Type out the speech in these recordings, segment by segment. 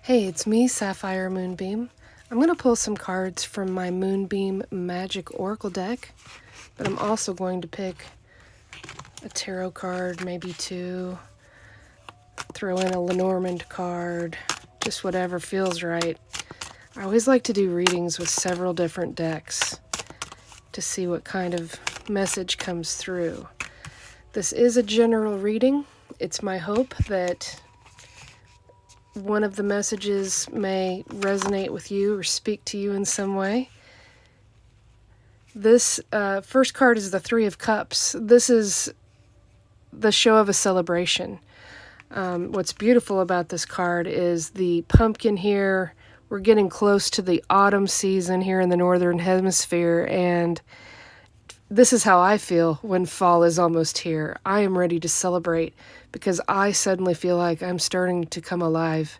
Hey, it's me, Sapphire Moonbeam. I'm going to pull some cards from my Moonbeam Magick Oracle deck, but I'm also going to pick a tarot card, maybe two, throw in a Lenormand card, just whatever feels right. I always like to do readings with several different decks to see what kind of message comes through. This is a general reading. It's my hope that one of the messages may resonate with you or speak to you in some way. This first card is the Three of Cups. This is the show of a celebration. What's beautiful about this card is the pumpkin here. We're getting close to the autumn season here in the Northern Hemisphere, and this is how I feel when fall is almost here. I am ready to celebrate because I suddenly feel like I'm starting to come alive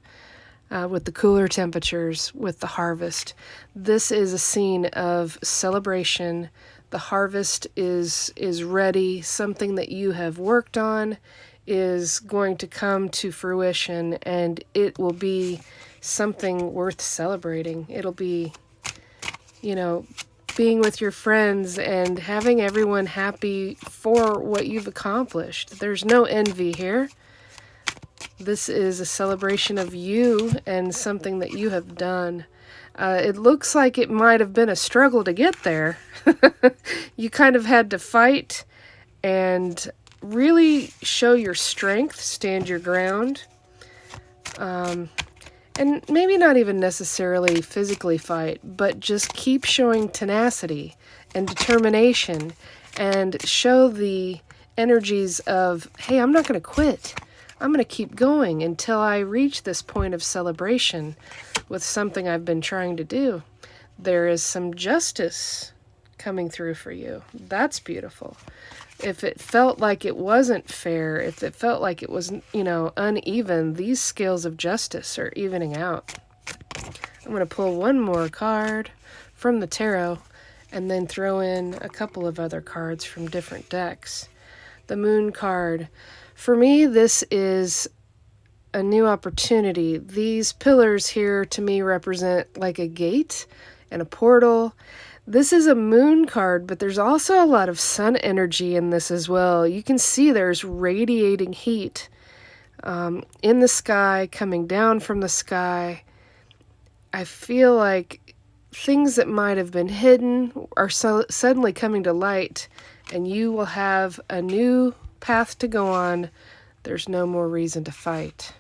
with the cooler temperatures, with the harvest. This is a scene of celebration. The harvest is ready. Something that you have worked on is going to come to fruition, and it will be something worth celebrating. It'll be, being with your friends and having everyone happy for what you've accomplished. There's no envy here. This is a celebration of you and something that you have done. It looks like it might have been a struggle to get there. You kind of had to fight and really show your strength, stand your ground. And maybe not even necessarily physically fight, but just keep showing tenacity and determination and show the energies of, hey, I'm not going to quit. I'm going to keep going until I reach this point of celebration with something I've been trying to do. There is some justice coming through for you. That's beautiful. If it felt like it wasn't fair, if it felt like it was, uneven, these scales of justice are evening out. I'm going to pull one more card from the tarot and then throw in a couple of other cards from different decks. The Moon card. For me, this is a new opportunity. These pillars here to me represent like a gate and a portal. This is a moon card, but there's also a lot of sun energy in this as well. You can see there's radiating heat in the sky, coming down from the sky. I feel like things that might have been hidden are suddenly coming to light, and you will have a new path to go on. There's no more reason to fight.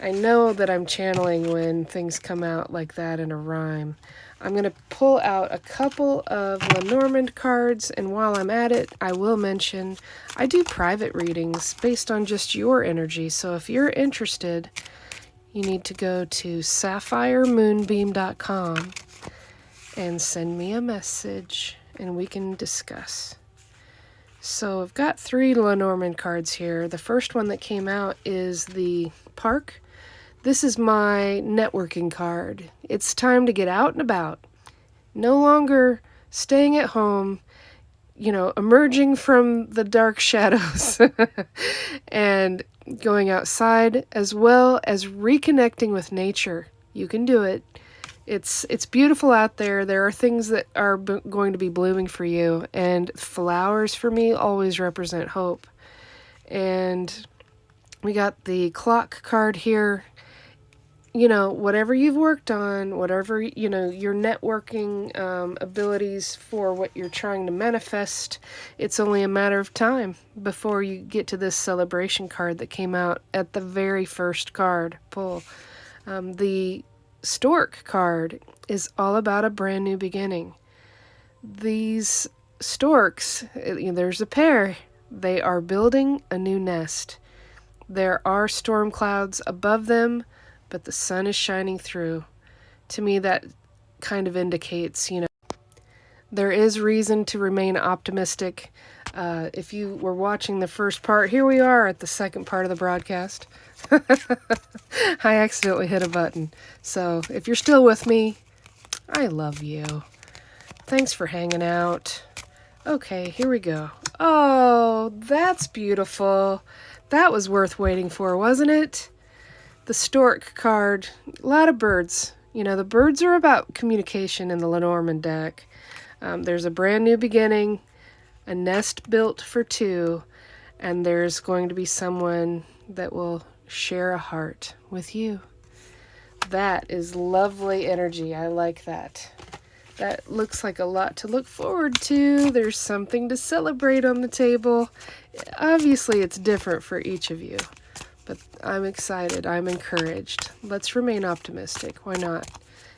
I know that I'm channeling when things come out like that in a rhyme. I'm going to pull out a couple of Lenormand cards, and while I'm at it, I will mention I do private readings based on just your energy. So if you're interested, you need to go to sapphiremoonbeam.com and send me a message, and we can discuss. So I've got 3 Lenormand cards here. The first one that came out is the Park. This is my networking card. It's time to get out and about. No longer staying at home, emerging from the dark shadows and going outside, as well as reconnecting with nature. You can do it. It's beautiful out there. There are things that are going to be blooming for you, and flowers for me always represent hope. And we got the Clock card here. Whatever you've worked on, whatever, your networking abilities for what you're trying to manifest, it's only a matter of time before you get to this celebration card that came out at the very first card pull. The Stork card is all about a brand new beginning. These storks, there's a pair. They are building a new nest. There are storm clouds above them, but the sun is shining through. To me, that kind of indicates, there is reason to remain optimistic. If you were watching the first part, here we are at the second part of the broadcast. I accidentally hit a button. So if you're still with me, I love you. Thanks for hanging out. Okay, here we go. Oh, that's beautiful. That was worth waiting for, wasn't it? The Stork card, a lot of birds. You know, the birds are about communication in the Lenormand deck. There's a brand new beginning, a nest built for two, and there's going to be someone that will share a heart with you. That is lovely energy. I like that. That looks like a lot to look forward to. There's something to celebrate on the table. Obviously, it's different for each of you, but I'm excited. I'm encouraged. Let's remain optimistic. Why not?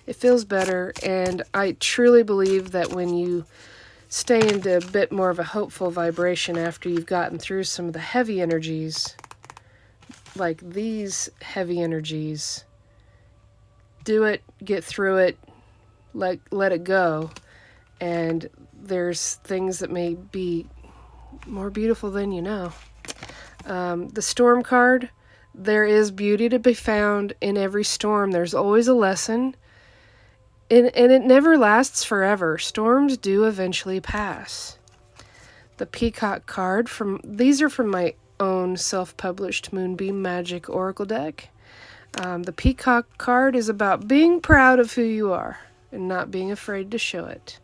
It feels better, and I truly believe that when you stay into a bit more of a hopeful vibration after you've gotten through some of the heavy energies, like these heavy energies, do it, get through it, let it go, and there's things that may be more beautiful than you know. The Storm card, there is beauty to be found in every storm. There's always a lesson, and it never lasts forever. Storms do eventually pass. The Peacock card, these are from my own self-published Moonbeam Magick Oracle deck. The Peacock card is about being proud of who you are and not being afraid to show it.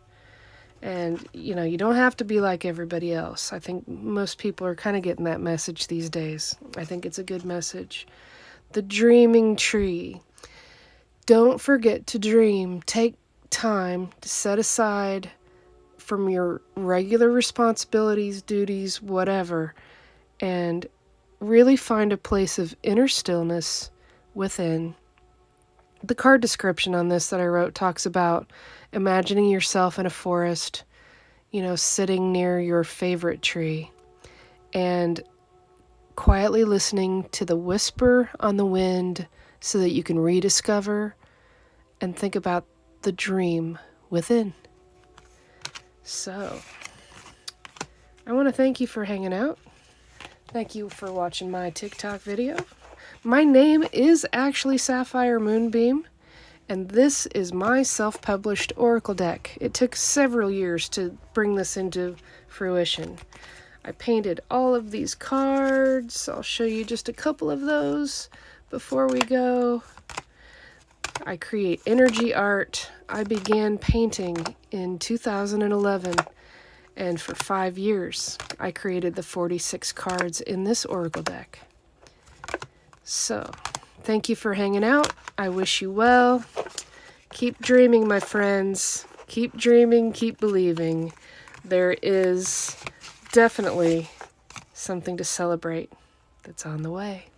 And, you know, you don't have to be like everybody else. I think most people are kind of getting that message these days. I think it's a good message. The Dreaming Tree. Don't forget to dream. Take time to set aside from your regular responsibilities, duties, whatever, and really find a place of inner stillness within. The card description on this that I wrote talks about imagining yourself in a forest, you know, sitting near your favorite tree and quietly listening to the whisper on the wind so that you can rediscover and think about the dream within. So, I want to thank you for hanging out. Thank you for watching my TikTok video. My name is actually Sapphire Moonbeam, and this is my self-published Oracle deck. It took several years to bring this into fruition. I painted all of these cards. I'll show you just a couple of those before we go. I create energy art. I began painting in 2011, and for 5 years, I created the 46 cards in this Oracle deck. So, thank you for hanging out. I wish you well. Keep dreaming, my friends. Keep dreaming, keep believing. There is definitely something to celebrate that's on the way.